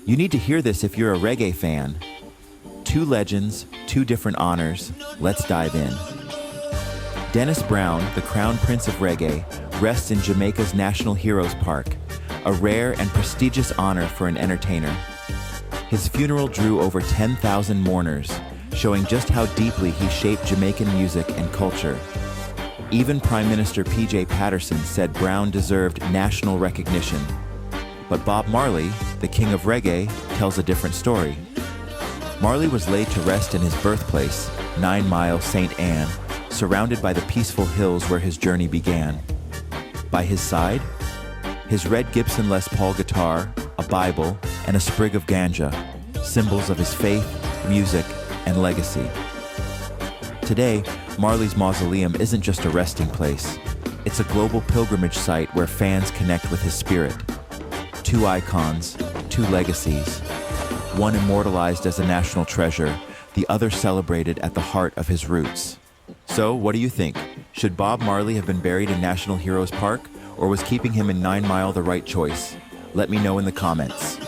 You need to hear this if you're a reggae fan. Two legends, two different honors. Let's dive in. Dennis Brown, the crown prince of reggae, rests in Jamaica's National Heroes Park, a rare and prestigious honor for an entertainer. His funeral drew over 10,000 mourners, showing just how deeply he shaped Jamaican music and culture. Even Prime Minister P.J. Patterson said Brown deserved national recognition. But Bob Marley, the king of reggae, tells a different story. Marley was laid to rest in his birthplace, 9 Mile, St. Anne, surrounded by the peaceful hills where his journey began. By his side, his red Gibson Les Paul guitar, a Bible, and a sprig of ganja, symbols of his faith, music, and legacy. Today, Marley's mausoleum isn't just a resting place. It's a global pilgrimage site where fans connect with his spirit. Two icons, two legacies. One immortalized as a national treasure, the other celebrated at the heart of his roots. So, what do you think? Should Bob Marley have been buried in National Heroes Park, or was keeping him in 9 Mile the right choice? Let me know in the comments.